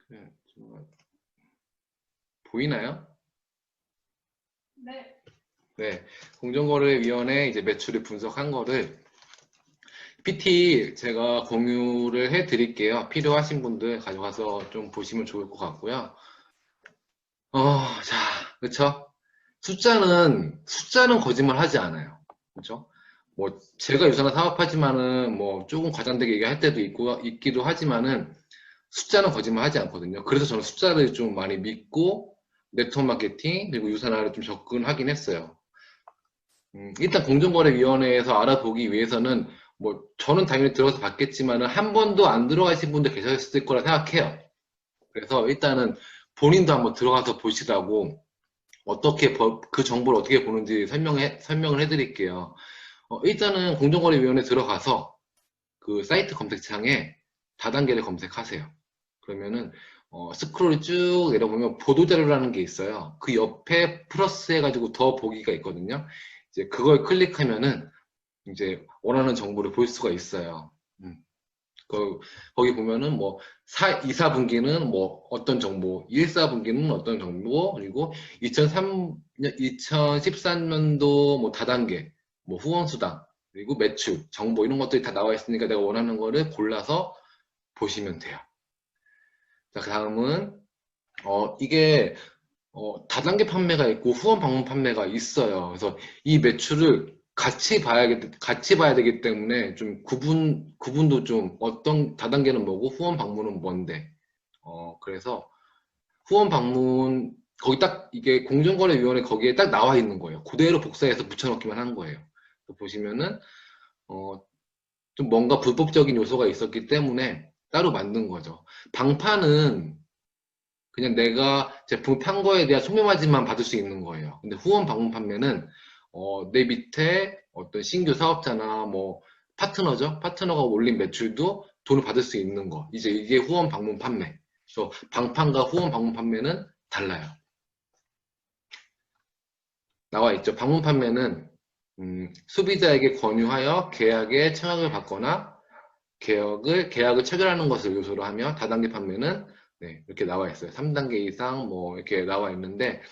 네, 정말 보이나요? 네. 네, 공정거래위원회 이제 매출을 분석한 거를 PT 제가 공유를 해 드릴게요. 필요하신 분들 가져가서 좀 보시면 좋을 것 같고요. 자, 그쵸? 숫자는 거짓말 하지 않아요. 그쵸? 뭐, 제가 유사나 사업하지만은 뭐, 조금 과장되게 얘기할 때도 있기도 하지만은, 숫자는 거짓말 하지 않거든요. 그래서 저는 숫자를 좀 많이 믿고, 네트워크 마케팅, 그리고 유사나를 좀 접근하긴 했어요. 일단 공정거래위원회에서 알아보기 위해서는, 뭐, 저는 당연히 들어가서 봤겠지만은, 한 번도 안 들어가신 분들 계셨을 거라 생각해요. 그래서 일단은 본인도 한번 들어가서 보시라고, 그 정보를 어떻게 보는지 설명을 해드릴게요. 일단은 공정거래위원회 들어가서 그 사이트 검색창에 다단계를 검색하세요. 그러면은 스크롤을 쭉 내려보면 보도자료라는 게 있어요. 그 옆에 플러스 해가지고 더 보기가 있거든요. 이제 그걸 클릭하면은 이제 원하는 정보를 볼 수가 있어요. 음. 거기 보면은 뭐 2, 4분기는 뭐 어떤 정보, 1, 4분기는 어떤 정보, 그리고 2014년도 뭐 다단계, 뭐 후원수당, 그리고 매출, 정보 이런 것들이 다 나와 있으니까 내가 원하는 거를 골라서 보시면 돼요. 자, 그 다음은 이게 다단계 판매가 있고 후원 방문 판매가 있어요. 그래서 이 매출을 같이 봐야 되기 때문에 좀 구분도 좀 어떤 다단계는 뭐고 후원 방문은 뭔데. 그래서 후원 방문, 거기 딱 이게 공정거래위원회 거기에 딱 나와 있는 거예요. 그대로 복사해서 붙여넣기만 한 거예요. 보시면은, 좀 뭔가 불법적인 요소가 있었기 때문에 따로 만든 거죠. 방판은 그냥 내가 제품 판 거에 대한 소매마진만 받을 수 있는 거예요. 근데 후원 방문 판매는 내 밑에 어떤 신규 사업자나 뭐 파트너죠. 파트너가 올린 매출도 돈을 받을 수 있는 거. 이제 이게 후원 방문 판매. 그래서 방판과 후원 방문 판매는 달라요. 나와 있죠. 방문 판매는 소비자에게 권유하여 계약에 청약을 받거나 계약을 체결하는 것을 요소로 하며 다단계 판매는 네, 이렇게 나와 있어요. 3단계 이상 뭐 이렇게 나와 있는데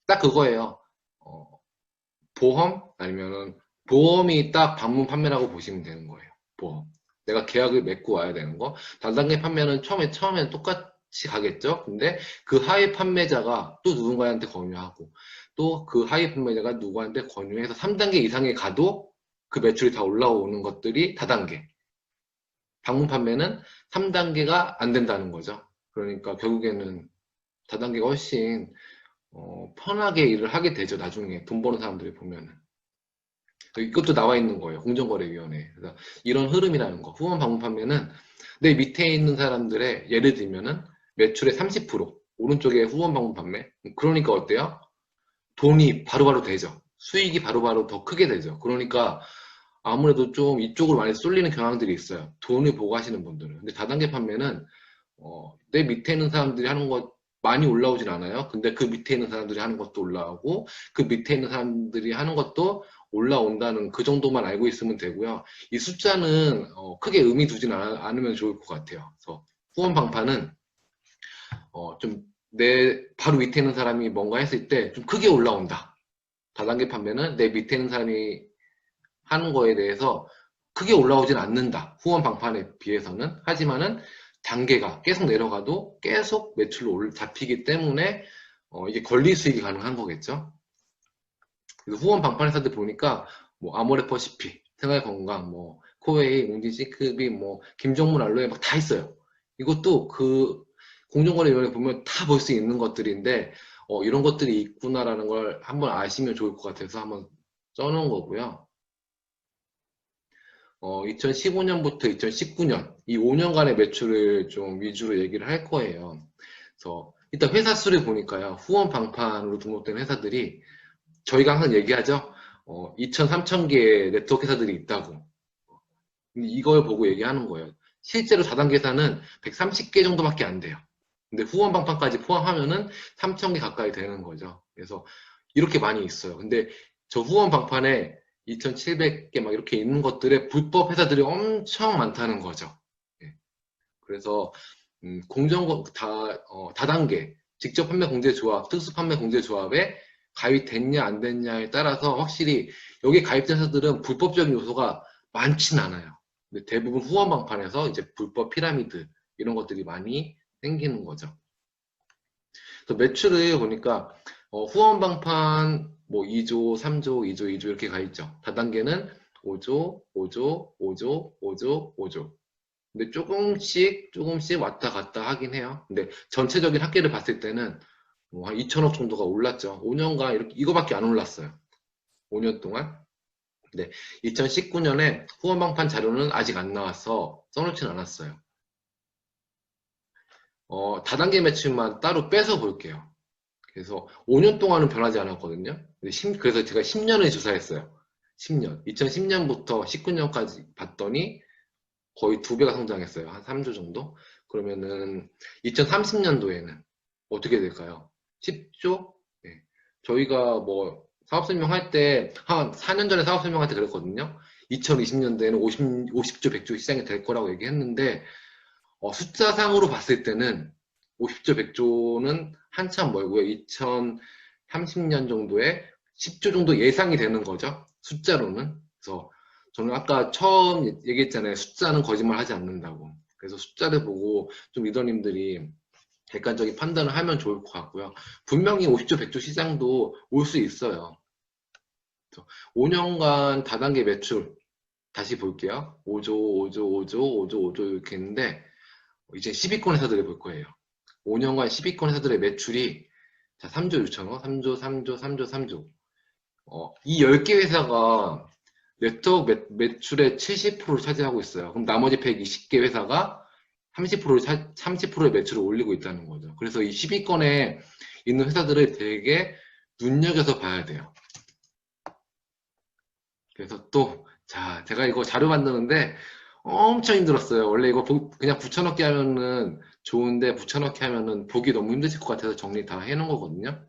딱 그거예요. 어, 보험 아니면은 보험이 딱 방문 판매라고 보시면 되는 거예요. 보험. 내가 계약을 맺고 와야 되는 거. 다단계 판매는 처음엔 똑같이 가겠죠. 근데 그 하위 판매자가 또 누군가한테 권유하고 또 그 하위 판매자가 누구한테 권유해서 3단계 이상에 가도 그 매출이 다 올라오는 것들이 다단계. 방문 판매는 3단계가 안 된다는 거죠. 그러니까 결국에는 다단계가 훨씬 편하게 일을 하게 되죠. 나중에 돈 버는 사람들이 보면은. 이것도 나와 있는 거예요. 공정거래위원회. 그래서 이런 흐름이라는 거. 후원 방문 판매는 내 밑에 있는 사람들의 예를 들면은 매출의 30% 오른쪽에 후원 방문 판매. 그러니까 어때요? 돈이 바로바로 되죠. 수익이 바로바로 더 크게 되죠. 그러니까 아무래도 좀 이쪽으로 많이 쏠리는 경향들이 있어요. 돈을 보고 하시는 분들은. 근데 다단계 판매는 내 밑에 있는 사람들이 하는 것 많이 올라오진 않아요. 근데 그 밑에 있는 사람들이 하는 것도 올라오고 그 밑에 있는 사람들이 하는 것도 올라온다는 그 정도만 알고 있으면 되고요. 이 숫자는 크게 의미 두진 않으면 좋을 것 같아요. 그래서 후원 방판은 좀 내 바로 밑에 있는 사람이 뭔가 했을 때 좀 크게 올라온다. 다단계 판매는 내 밑에 있는 사람이 하는 거에 대해서 크게 올라오진 않는다. 후원 방판에 비해서는. 하지만은 단계가 계속 내려가도 계속 매출로 잡히기 때문에 이게 권리 수익이 가능한 거겠죠. 그래서 후원 방판 회사들 보니까 뭐 아모레퍼시피, 생활건강, 뭐 코웨이, 웅진시크비, 뭐 김정문 알로에 막 다 있어요. 이것도 그 공정거래위원회 보면 다 볼 수 있는 것들인데 이런 것들이 있구나라는 걸 한번 아시면 좋을 것 같아서 한번 써놓은 거고요. 2015년부터 2019년 이 5년간의 매출을 좀 위주로 얘기를 할 거예요. 그래서 일단 회사 수를 보니까요. 후원 방판으로 등록된 회사들이 저희가 항상 얘기하죠. 2천, 3천 개의 네트워크 회사들이 있다고. 이걸 보고 얘기하는 거예요. 실제로 4단계 회사는 130개 정도밖에 안 돼요. 근데 후원 방판까지 포함하면은 3천 개 가까이 되는 거죠. 그래서 이렇게 많이 있어요. 근데 저 후원 방판에 2,700개 막 이렇게 있는 것들의 불법 회사들이 엄청 많다는 거죠. 예. 그래서 다단계 직접 판매 공제조합, 특수 판매 공제조합에 가입됐냐 안 됐냐에 따라서 확실히 여기 가입된 회사들은 불법적인 요소가 많진 않아요. 근데 대부분 후원 방판에서 이제 불법 피라미드 이런 것들이 많이 생기는 거죠. 그래서 매출을 보니까 후원 방판 뭐 2조, 3조, 2조, 2조 이렇게 가 있죠. 다단계는 5조, 5조, 5조, 5조, 5조. 근데 조금씩 왔다 갔다 하긴 해요. 근데 전체적인 합계를 봤을 때는 한 2천억 정도가 올랐죠. 5년간 이거밖에 안 올랐어요. 5년 동안. 근데 2019년에 후원 방판 자료는 아직 안 나와서 써놓진 않았어요. 다단계 매출만 따로 빼서 볼게요. 그래서 5년 동안은 변하지 않았거든요. 그래서 제가 10년을 조사했어요. 10년. 2010년부터 19년까지 봤더니 거의 2배가 성장했어요. 한 3조 정도? 그러면은 2030년도에는 어떻게 될까요? 10조? 네. 저희가 뭐 사업 설명할 때 한 4년 전에 사업 설명할 때 그랬거든요. 2020년도에는 50조, 100조 시장이 될 거라고 얘기했는데 숫자상으로 봤을 때는 50조, 100조는 한참 멀고요. 2030년 정도에 10조 정도 예상이 되는 거죠. 숫자로는. 그래서 저는 아까 처음 얘기했잖아요. 숫자는 거짓말 하지 않는다고. 그래서 숫자를 보고 좀 리더님들이 객관적인 판단을 하면 좋을 것 같고요. 분명히 50조, 100조 시장도 올 수 있어요. 5년간 다단계 매출 다시 볼게요. 5조, 5조, 5조, 5조, 5조 이렇게 했는데 이제 10위권 회사들을 볼 거예요. 5년간 10위권 회사들의 매출이 자, 3조 6천억, 3조, 3조, 3조, 3조. 이 10개 회사가 네트워크 매출의 70%를 차지하고 있어요. 그럼 나머지 120개 회사가 30%의 매출을 올리고 있다는 거죠. 그래서 이 10위권에 있는 회사들을 되게 눈여겨서 봐야 돼요. 그래서 또, 자, 제가 이거 자료 만드는데 엄청 힘들었어요. 원래 이거 그냥 붙여넣기 하면은 좋은데 붙여넣기 하면은 보기 너무 힘드실 것 같아서 정리 다 해놓은 거거든요.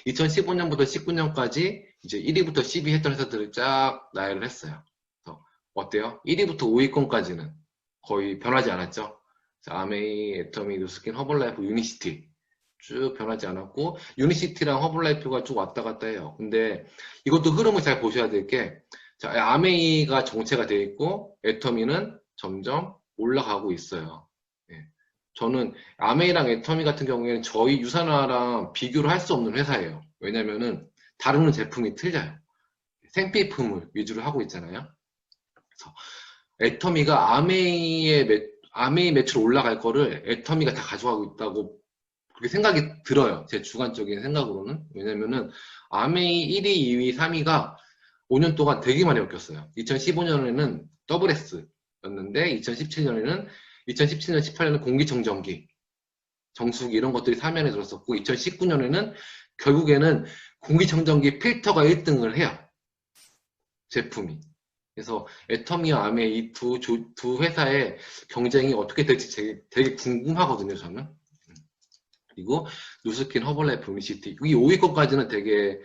2015년부터 19년까지 이제 1위부터 10위 했던 회사들을 쫙 나열을 했어요. 어때요? 1위부터 5위권까지는 거의 변하지 않았죠. 아메이, 애터미, 뉴스킨, 허벌라이프, 유니시티 쭉 변하지 않았고 유니시티랑 허벌라이프가 쭉 왔다 갔다 해요. 근데 이것도 흐름을 잘 보셔야 될 게 아메이가 정체가 되어 있고 애터미는 점점 올라가고 있어요. 예. 저는 아메이랑 애터미 같은 경우에는 저희 유산화랑 비교를 할 수 없는 회사예요. 왜냐면은 다루는 제품이 틀려요. 생필품을 위주로 하고 있잖아요. 그래서 애터미가 아메이 매출 올라갈 거를 애터미가 다 가져가고 있다고 그렇게 생각이 들어요. 제 주관적인 생각으로는. 왜냐면은 아메이 1위, 2위, 3위가 5년 동안 되게 많이 바뀌었어요. 2015년에는 WS였는데 2017년, 18년은 공기청정기, 정수기 이런 것들이 사면에 들었었고 2019년에는 결국에는 공기청정기 필터가 1등을 해요. 제품이. 그래서 애터미와 아메이 이 두 회사의 경쟁이 어떻게 될지 되게 궁금하거든요, 저는. 그리고 누스킨, 허벌라이프, 유니시티 이 5위권까지는 되게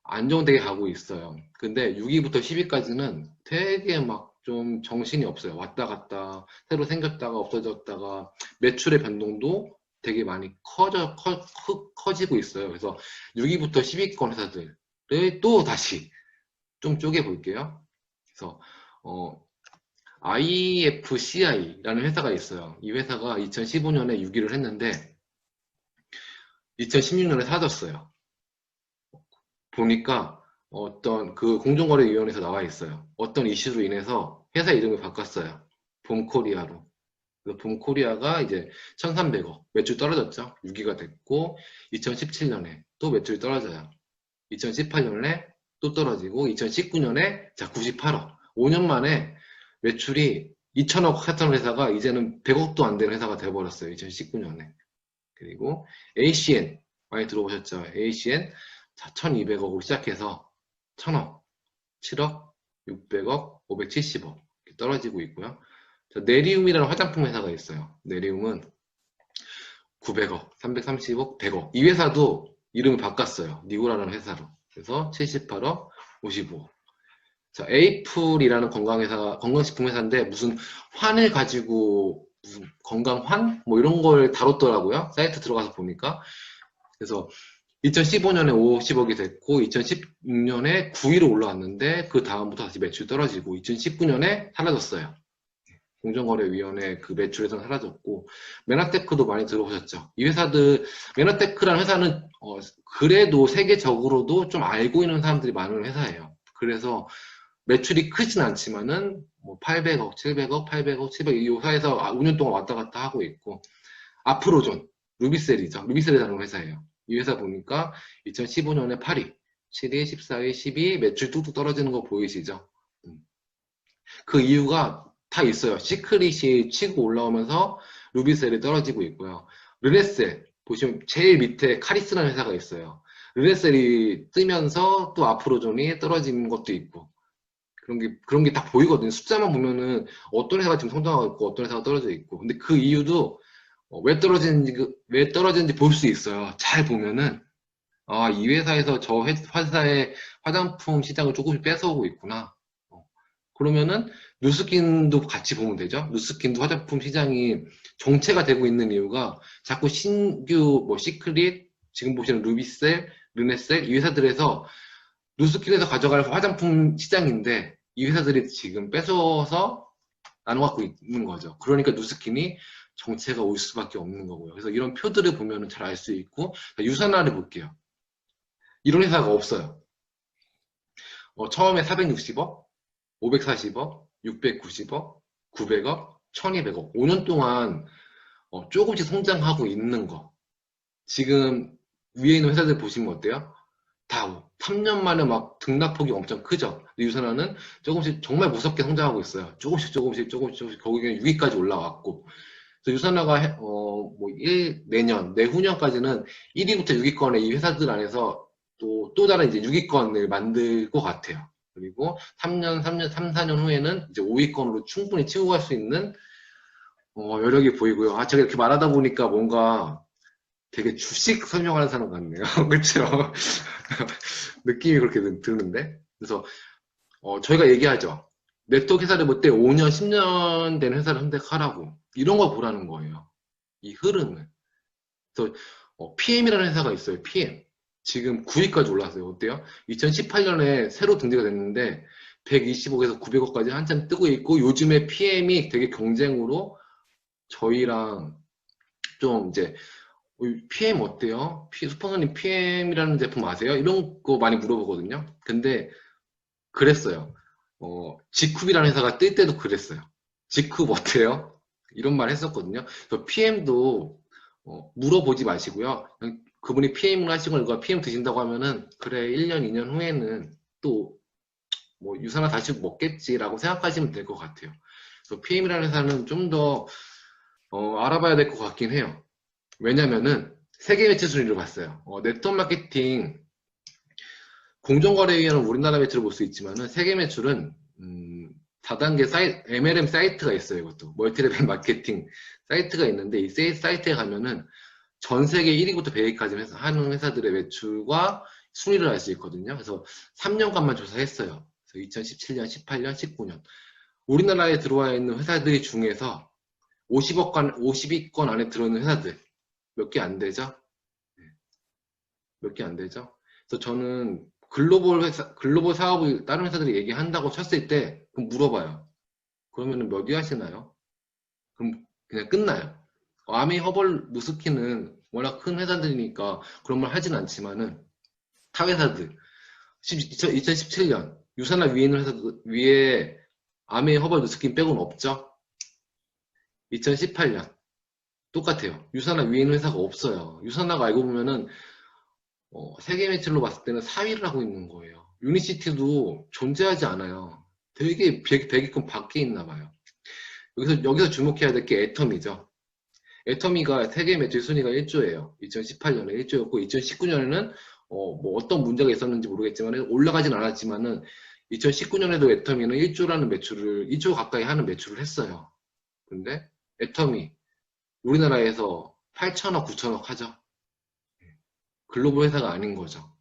안정되게 가고 있어요. 근데 6위부터 10위까지는 되게 막 좀 정신이 없어요. 왔다 갔다 새로 생겼다가 없어졌다가 매출의 변동도 되게 많이 커지고 있어요. 그래서 6위부터 10위권 회사들을 또 다시 좀 쪼개볼게요. 그래서 IFCI라는 회사가 있어요. 이 회사가 2015년에 6위를 했는데 2016년에 사졌어요. 보니까 어떤 그 공정거래위원회에서 나와 있어요. 어떤 이슈로 인해서 회사 이름을 바꿨어요. 봄코리아로. 그래서 봄코리아가 이제 1,300억 매출 떨어졌죠. 6위가 됐고 2017년에 또 매출이 떨어져요. 2018년에 또 떨어지고 2019년에 자 98억 5년 만에 매출이 2천억 했던 회사가 이제는 100억도 안 되는 회사가 돼버렸어요. 2019년에. 그리고 ACN 많이 들어보셨죠? ACN 1,200억으로 시작해서 1,000억, 7억, 600억, 570억 떨어지고 있고요. 네리움이라는 화장품 회사가 있어요. 네리움은 900억, 330억, 100억. 이 회사도 이름을 바꿨어요. 니고라는 회사로. 그래서 78억, 55억. 자, 에이플이라는 건강식품 회사인데 무슨 환을 가지고 무슨 건강환 뭐 이런 걸 다뤘더라고요. 사이트 들어가서 보니까. 그래서 2015년에 50억이 됐고 2016년에 9위로 올라왔는데 그 다음부터 다시 매출이 떨어지고 2019년에 사라졌어요. 공정거래위원회 그 매출에서는 사라졌고, 메나테크도 많이 들어보셨죠? 이 회사들, 메나테크라는 회사는 그래도 세계적으로도 좀 알고 있는 사람들이 많은 회사예요. 그래서 매출이 크진 않지만은 뭐 800억, 700억, 800억, 700억 이 회사에서 5년 동안 왔다 갔다 하고 있고, 아프로존, 루비셀이죠. 루비셀이라는 회사예요. 이 회사 보니까 2015년에 8위, 7위, 14위, 12위 매출 뚝뚝 떨어지는 거 보이시죠? 그 이유가 다 있어요. 시크릿이 치고 올라오면서 루비셀이 떨어지고 있고요. 르네셀 보시면 제일 밑에 카리스라는 회사가 있어요. 르네셀이 뜨면서 또 아프로존이 떨어지는 것도 있고 그런 게 다 보이거든요. 숫자만 보면은 어떤 회사가 지금 성장하고 있고 어떤 회사가 떨어져 있고. 근데 그 이유도 왜 떨어지는지 볼 수 있어요. 잘 보면은 이 회사에서 저 회사의 화장품 시장을 조금씩 뺏어오고 있구나. 그러면은 누스킨도 같이 보면 되죠. 누스킨도 화장품 시장이 정체가 되고 있는 이유가 자꾸 신규 뭐 시크릿, 지금 보시는 루비셀, 르네셀 이 회사들에서 누스킨에서 가져갈 화장품 시장인데 이 회사들이 지금 뺏어서 나눠 갖고 있는 거죠. 그러니까 누스킨이 정체가 올 수밖에 없는 거고요. 그래서 이런 표들을 보면 잘 알 수 있고, 유산화를 볼게요. 이런 회사가 없어요. 처음에 460억, 540억, 690억, 900억, 1200억. 5년 동안 조금씩 성장하고 있는 거. 지금 위에 있는 회사들 보시면 어때요? 다 3년 만에 막 등락폭이 엄청 크죠. 유선화는 조금씩 정말 무섭게 성장하고 있어요. 조금씩 거기에 6위까지 올라왔고. 그래서 유선화가 내후년까지는 1위부터 6위권의 이 회사들 안에서 또 다른 이제 6위권을 만들 것 같아요. 그리고 3, 4년 후에는 이제 5위권으로 충분히 치고 갈 수 있는 여력이 보이고요. 제가 이렇게 말하다 보니까 뭔가 되게 주식 설명하는 사람 같네요. 그렇죠? 느낌이 그렇게 드는데. 그래서 저희가 얘기하죠. 네트워크 회사를 볼 때 5년, 10년 된 회사를 선택하라고. 이런 걸 보라는 거예요. 이 흐름을. 그래서 PM이라는 회사가 있어요. PM. 지금 9위까지 올랐어요. 어때요? 2018년에 새로 등재가 됐는데 120억에서 900억까지 한참 뜨고 있고, 요즘에 PM이 되게 경쟁으로 저희랑 좀 이제 PM 어때요? 슈퍼소닉 PM이라는 제품 아세요? 이런 거 많이 물어보거든요. 근데 그랬어요. 지쿱이라는 회사가 뜰 때도 그랬어요. 지쿱 어때요? 이런 말 했었거든요. 그래서 PM도 물어보지 마시고요. 그냥 그분이 PM을 하시고 누가 PM 드신다고 하면은 그래 1년, 2년 후에는 또 뭐 유산화 다시 먹겠지라고 생각하시면 될 것 같아요. 그래서 PM이라는 회사는 좀 더 알아봐야 될 것 같긴 해요. 왜냐면은 세계 매출 순위를 봤어요. 네트워크 마케팅 공정거래위원회는 우리나라 매출을 볼 수 있지만은 세계 매출은 다단계 MLM 사이트가 있어요. 이것도 멀티레벨 마케팅 사이트가 있는데 이 사이트에 가면은 전 세계 1위부터 100위까지 하는 회사들의 매출과 순위를 알 수 있거든요. 그래서 3년간만 조사했어요. 그래서 2017년, 18년, 19년 우리나라에 들어와 있는 회사들 중에서 50위권 안에 들어있는 회사들 몇 개 안 되죠? 몇 개 안 되죠? 그래서 저는 글로벌 사업을 다른 회사들이 얘기한다고 쳤을 때 그럼 물어봐요. 그러면은 몇 위 하시나요? 그럼 그냥 끝나요. 아미 허벌 누스키는 워낙 큰 회사들이니까 그런 말 하진 않지만은 타 회사들 2017년 유산화 위에 있는 회사들 위에 아미 허벌 누스킨 빼고는 없죠. 2018년 똑같아요. 유산화 위에 있는 회사가 없어요. 유산화가 알고 보면은 세계 매출로 봤을 때는 4위를 하고 있는 거예요. 유니시티도 존재하지 않아요. 되게 100위권 밖에 있나 봐요. 여기서 주목해야 될 게 애터미죠. 애터미가 세계 매출 순위가 1조예요. 2018년에 1조였고 2019년에는 뭐 어떤 문제가 있었는지 모르겠지만 올라가진 않았지만은 2019년에도 애터미는 1조라는 매출을 1조 가까이 하는 매출을 했어요. 근데 애터미 우리나라에서 8천억, 9천억 하죠. 글로벌 회사가 아닌 거죠.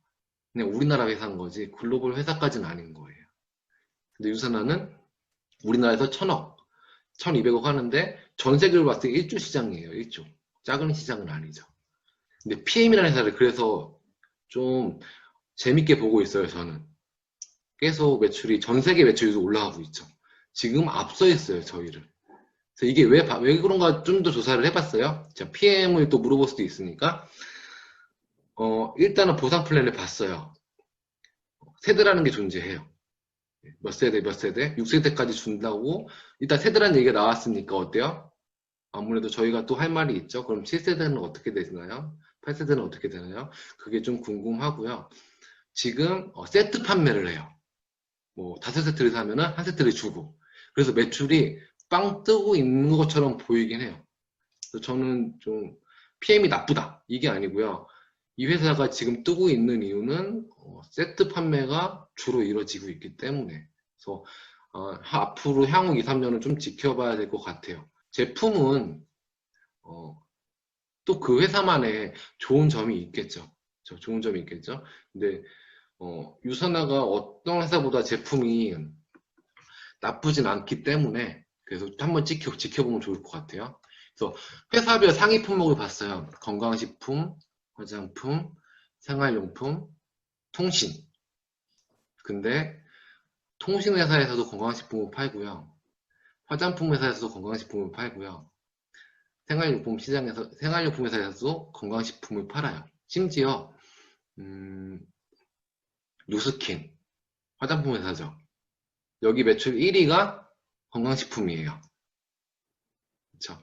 그냥 우리나라 회사인 거지 글로벌 회사까지는 아닌 거예요. 근데 유산화는 우리나라에서 1,000억, 1,200억 하는데 전 세계로 봤을 때 1조 시장이에요. 1조. 작은 시장은 아니죠. 근데 PM이라는 회사를 그래서 좀 재밌게 보고 있어요, 저는. 계속 매출이, 전 세계 매출이 올라가고 있죠. 지금 앞서 있어요, 저희를. 그래서 이게 왜 그런가 좀 더 조사를 해봤어요. 자, PM을 또 물어볼 수도 있으니까. 일단은 보상 플랜을 봤어요. 세대라는 게 존재해요. 몇 세대, 몇 세대? 6세대까지 준다고. 일단 세대라는 얘기가 나왔으니까 어때요? 아무래도 저희가 또 할 말이 있죠. 그럼 7세대는 어떻게 되나요? 8세대는 어떻게 되나요? 그게 좀 궁금하고요. 지금 세트 판매를 해요. 뭐 5세트를 사면은 한 세트를 주고. 그래서 매출이 빵 뜨고 있는 것처럼 보이긴 해요. 그래서 저는 좀 PM이 나쁘다 이게 아니고요. 이 회사가 지금 뜨고 있는 이유는 세트 판매가 주로 이루어지고 있기 때문에. 그래서 앞으로 향후 2, 3년은 좀 지켜봐야 될 것 같아요. 제품은 또 그 회사만의 좋은 점이 있겠죠. 좋은 점이 있겠죠. 근데 유선화가 어떤 회사보다 제품이 나쁘진 않기 때문에 그래서 한번 지켜보면 좋을 것 같아요. 그래서 회사별 상위 품목을 봤어요. 건강식품, 화장품, 생활용품, 통신. 근데 통신 회사에서도 건강식품을 팔고요. 화장품 회사에서도 건강식품을 팔고요. 생활용품 회사에서도 건강식품을 팔아요. 심지어 누스킨 화장품 회사죠. 여기 매출 1위가 건강식품이에요. 그렇죠?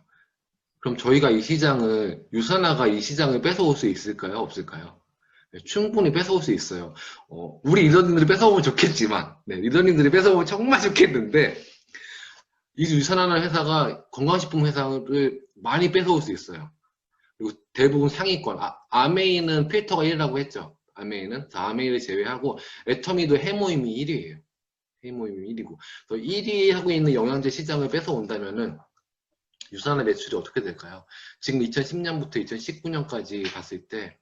그럼 저희가 이 시장을, 유선화가 이 시장을 뺏어올 수 있을까요? 없을까요? 네, 충분히 뺏어올 수 있어요. 우리 리더님들이 뺏어오면 좋겠지만, 네, 리더님들이 뺏어오면 정말 좋겠는데, 이 유선화라는 회사가 건강식품 회사를 많이 뺏어올 수 있어요. 그리고 대부분 상위권, 아메이는 필터가 1위라고 했죠. 아메이를 제외하고, 애터미도 해모임이 1위예요. 해모임이 1위고. 1위 하고 있는 영양제 시장을 뺏어온다면은, 유산의 매출이 어떻게 될까요? 지금 2010년부터 2019년까지 봤을 때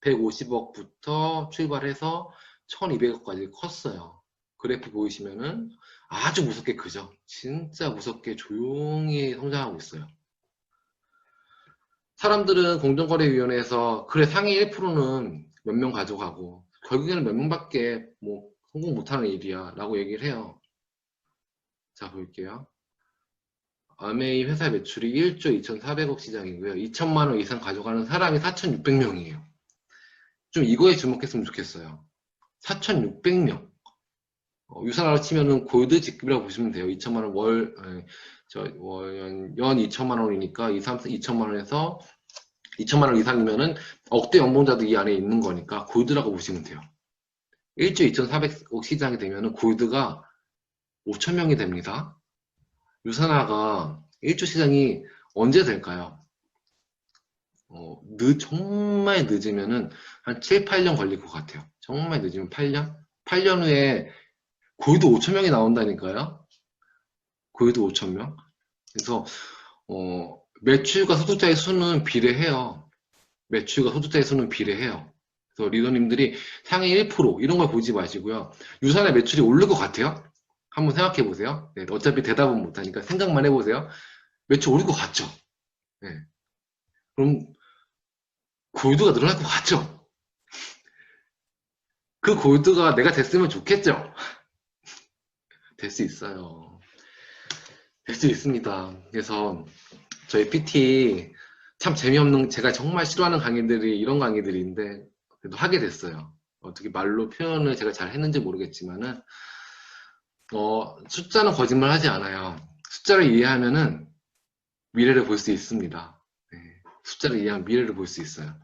150억부터 출발해서 1200억까지 컸어요. 그래프 보이시면은 아주 무섭게 크죠? 진짜 무섭게 조용히 성장하고 있어요. 사람들은 공정거래위원회에서 그래 상위 1%는 몇 명 가져가고 결국에는 몇 명밖에 뭐 성공 못하는 일이야 라고 얘기를 해요. 자 볼게요. 아메이 회사 매출이 1조 2,400억 시장이고요. 2천만 원 이상 가져가는 사람이 4,600명이에요. 좀 이거에 주목했으면 좋겠어요. 4,600명. 유산화로 치면은 골드 직급이라고 보시면 돼요. 2천만 원 연 2천만 원이니까 2천만 원에서 2천만 원 이상이면은 억대 연봉자도 이 안에 있는 거니까 골드라고 보시면 돼요. 1조 2,400억 시장이 되면은 골드가 5천 명이 됩니다. 유산화가 1조 시장이 언제 될까요? 정말 늦으면은 한 7, 8년 걸릴 것 같아요. 정말 늦으면 8년? 8년 후에 골드 5천 명이 나온다니까요. 골드 5천 명. 그래서 매출과 소득자의 수는 비례해요. 매출과 소득자의 수는 비례해요. 그래서 리더님들이 상위 1% 이런 걸 보지 마시고요. 유산의 매출이 오를 것 같아요? 한번 생각해 보세요. 네, 어차피 대답은 못하니까 생각만 해보세요. 매출 오를 것 같죠? 네. 그럼 골드가 늘어날 것 같죠? 그 골드가 내가 됐으면 좋겠죠? 될 수 있어요. 될 수 있습니다. 그래서 저희 PT 참 재미없는, 제가 정말 싫어하는 강의들이 이런 강의들인데 그래도 하게 됐어요. 어떻게 말로 표현을 제가 잘 했는지 모르겠지만은 숫자는 거짓말 하지 않아요. 숫자를 이해하면은 미래를 볼 수 있습니다. 네, 숫자를 이해하면 미래를 볼 수 있어요.